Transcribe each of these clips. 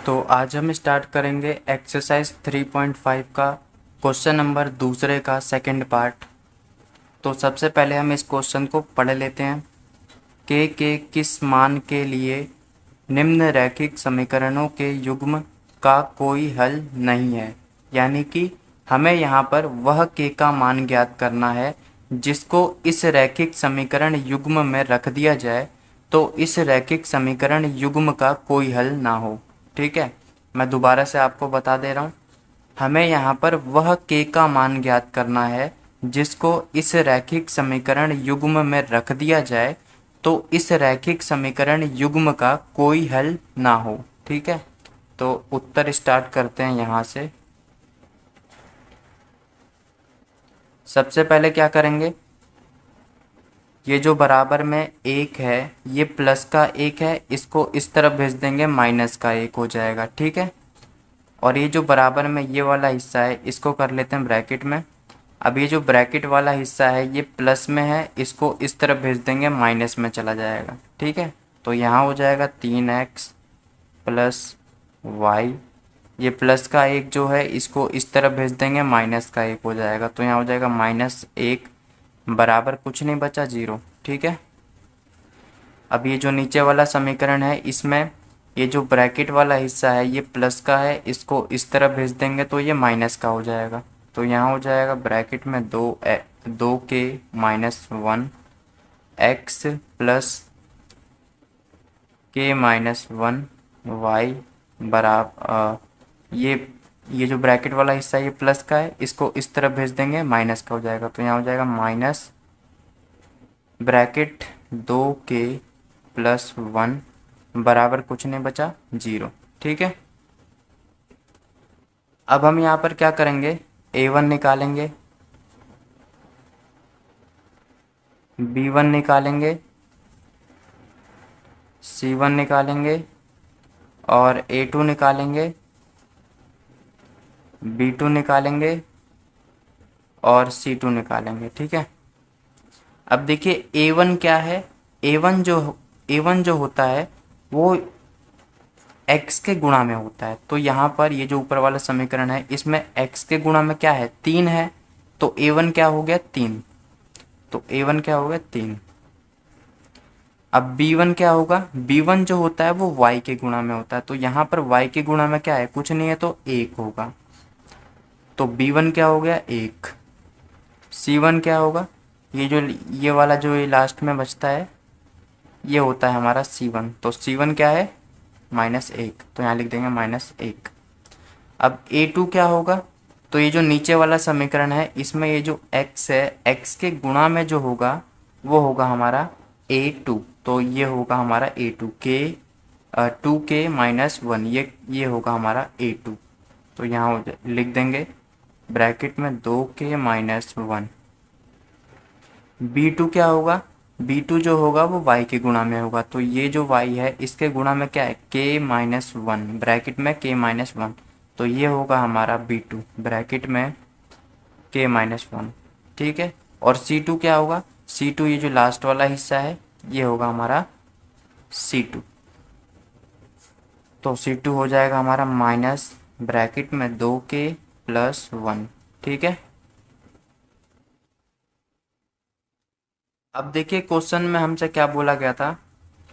तो आज हम स्टार्ट करेंगे एक्सरसाइज 3.5 का क्वेश्चन नंबर दूसरे का सेकंड पार्ट। तो सबसे पहले हम इस क्वेश्चन को पढ़ लेते हैं। के किस मान के लिए निम्न रैखिक समीकरणों के युग्म का कोई हल नहीं है। यानी कि हमें यहाँ पर वह के का मान ज्ञात करना है जिसको इस रैखिक समीकरण युग्म में रख दिया जाए तो इस रैखिक समीकरण युग्म का कोई हल ना हो। ठीक है, मैं दोबारा से आपको बता दे रहा हूँ। हमें यहाँ पर वह के का मान ज्ञात करना है जिसको इस रैखिक समीकरण युग्म में रख दिया जाए तो इस रैखिक समीकरण युग्म का कोई हल ना हो। ठीक है, तो उत्तर स्टार्ट करते हैं यहाँ से। सबसे पहले क्या करेंगे, ये जो बराबर में एक है ये प्लस का एक है, इसको इस तरफ भेज देंगे माइनस का एक हो जाएगा। ठीक है, और ये जो बराबर में ये वाला हिस्सा है इसको कर लेते हैं ब्रैकेट में। अब ये जो ब्रैकेट वाला हिस्सा है ये प्लस में है, इसको इस तरफ भेज देंगे माइनस में चला जाएगा। ठीक है, तो यहाँ हो जाएगा 3x प्लस वाई। ये प्लस का एक जो है इसको इस तरफ भेज देंगे माइनस का एक हो जाएगा, तो यहाँ हो जाएगा -1 बराबर कुछ नहीं बचा 0। ठीक है, अब ये जो नीचे वाला समीकरण है इसमें ये जो ब्रैकेट वाला हिस्सा है ये प्लस का है, इसको इस तरफ भेज देंगे तो ये माइनस का हो जाएगा। तो यहाँ हो जाएगा ब्रैकेट में 2 के-1 x प्लस k-1 y बराबर ये जो ब्रैकेट वाला हिस्सा है ये प्लस का है, इसको इस तरफ भेज देंगे माइनस का हो जाएगा। तो यहाँ हो जाएगा माइनस ब्रैकेट 2k+1 बराबर कुछ नहीं बचा 0। ठीक है, अब हम यहाँ पर क्या करेंगे, a1 निकालेंगे, b1 निकालेंगे, c1 निकालेंगे और a2 निकालेंगे, b2 निकालेंगे और c2 निकालेंगे। ठीक है, अब देखिए a1 क्या है, a1 जो होता है वो x के गुणा में होता है। तो यहाँ पर ये जो ऊपर वाला समीकरण है इसमें x के गुणा में क्या है 3 है, तो a1 क्या हो गया 3। तो a1 क्या हो गया 3। अब b1 क्या होगा, b1 जो होता है वो y के गुणा में होता है, तो यहाँ पर y के गुणा में क्या है कुछ नहीं है तो 1 होगा, तो b1 क्या हो गया 1। c1 क्या होगा, ये वाला जो ये लास्ट में बचता है ये होता है हमारा c1, तो c1 क्या है -1, तो यहाँ लिख देंगे -1। अब a2 क्या होगा, तो ये जो नीचे वाला समीकरण है इसमें ये जो x है x के गुणा में जो होगा वो होगा हमारा a2, तो ये होगा हमारा a2 के 2k-1 ये होगा हमारा a2। तो यहाँ लिख देंगे ब्रैकेट में 2k-1। b2 क्या होगा, b2 जो होगा वो y के गुणा में होगा, तो ये जो y है इसके गुणा में क्या है k-1 ब्रैकेट में k-1, तो ये होगा हमारा b2 ब्रैकेट में k-1। ठीक है, और c2 क्या होगा, c2 ये जो लास्ट वाला हिस्सा है ये होगा हमारा c2, तो c2 हो जाएगा हमारा माइनस ब्रैकेट में 2k+1। ठीक है, अब देखिए क्वेश्चन में हमसे क्या बोला गया था,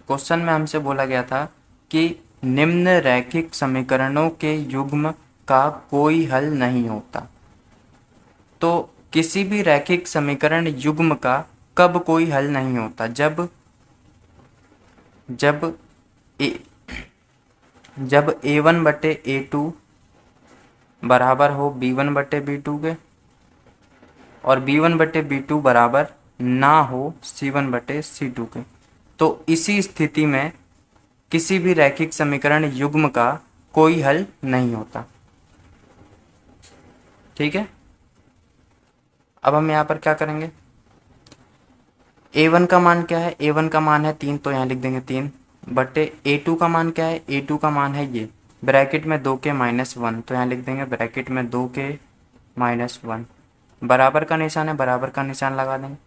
क्वेश्चन में हमसे बोला गया था कि निम्न रैखिक समीकरणों के युग्म का कोई हल नहीं होता। तो किसी भी रैखिक समीकरण युग्म का कब कोई हल नहीं होता, जब a1/a2 बराबर हो b1/b2 के और b1/b2 बराबर ना हो c1/c2 के, तो इसी स्थिति में किसी भी रैखिक समीकरण युग्म का कोई हल नहीं होता। ठीक है, अब हम यहाँ पर क्या करेंगे, a1 का मान क्या है, a1 का मान है 3, तो यहाँ लिख देंगे 3/a2 का मान क्या है, a2 का मान है ये ब्रैकेट में 2k-1, तो यहाँ लिख देंगे ब्रैकेट में 2k-1 बराबर का निशान है, बराबर का निशान लगा देंगे।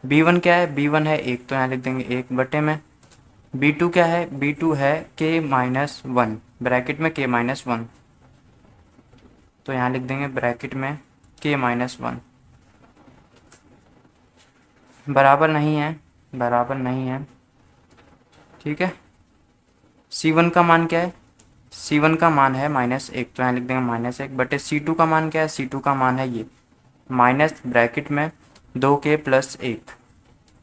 b1 क्या है, b1 है 1, तो यहाँ लिख देंगे 1 बटे में। b2 क्या है, b2 है k-1, ब्रैकेट में k माइनस वन, तो यहाँ लिख देंगे ब्रैकेट में k माइनस वन, बराबर नहीं है, बराबर नहीं है, ठीक है। C1 का मान क्या है, C1 का मान है -1, तो यहाँ लिख देंगे -1 बटे C2 का मान क्या है, C2 का मान है ये माइनस ब्रैकेट में 2k प्लस 1,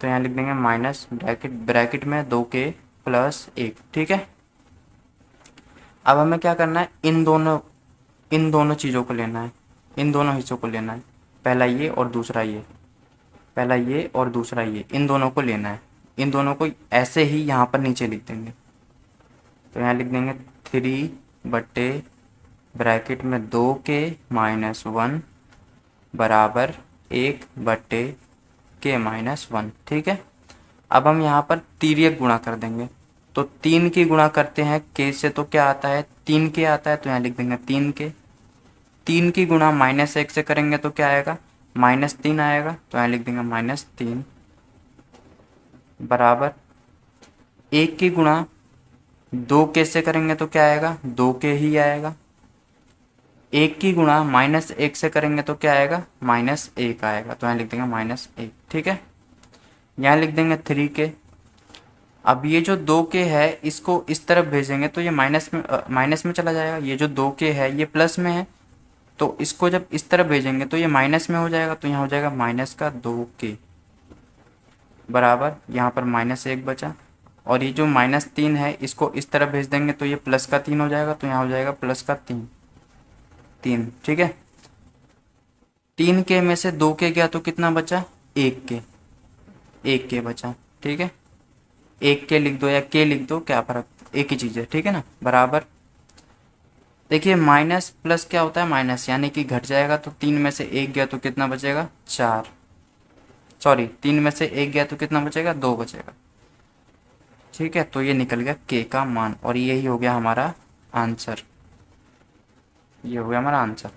तो यहाँ लिख देंगे माइनस ब्रैकेट में 2k प्लस 1, ठीक है। अब हमें क्या करना है, इन दोनों चीज़ों को लेना है, इन दोनों हिस्सों को लेना है, पहला ये और दूसरा ये, पहला ये और दूसरा ये, इन दोनों को लेना है। इन दोनों को ऐसे ही यहाँ पर नीचे लिख देंगे, तो यहाँ लिख देंगे 3 बट्टे ब्रैकेट में 2k माइनस 1 बराबर 1 बट्टे k माइनस 1, ठीक है। अब हम यहाँ पर तिर्यक गुणा कर देंगे, तो 3 की गुणा करते हैं k से तो क्या आता है, 3k आता है, तो यहाँ लिख देंगे 3k। 3 की गुणा -1 से करेंगे तो क्या आएगा, -3 आएगा, तो यहाँ लिख देंगे -3 बराबर 1 की गुणा 2k से करेंगे तो क्या आएगा, 2k ही आएगा। 1 की गुणा -1 से करेंगे तो क्या आएगा, -1 आएगा, तो यहाँ लिख देंगे -1, ठीक है। यहाँ लिख देंगे 3k। अब ये जो 2k है इसको इस तरफ भेजेंगे तो ये माइनस में चला जाएगा, ये जो 2k है ये प्लस में है, तो इसको जब इस तरफ भेजेंगे तो ये माइनस में हो जाएगा, तो यहाँ हो जाएगा -2k बराबर, यहाँ पर -1 बचा, और ये जो -3 है इसको इस तरफ भेज देंगे तो ये +3 हो जाएगा, तो यहाँ हो जाएगा +3, ठीक है। 3k में से 2k गया तो कितना बचा, 1k बचा, ठीक है। 1k लिख दो या k लिख दो, क्या फर्क, एक ही चीज़ है, ठीक है ना। बराबर देखिए माइनस प्लस क्या होता है, माइनस यानी कि घट जाएगा, तो 3 में से 1 गया तो कितना बचेगा, 4, सॉरी 3 में से 1 गया तो कितना बचेगा, 2 बचेगा, ठीक है। तो ये निकल गया k का मान, और यही हो गया हमारा आंसर, ये हो गया हमारा आंसर।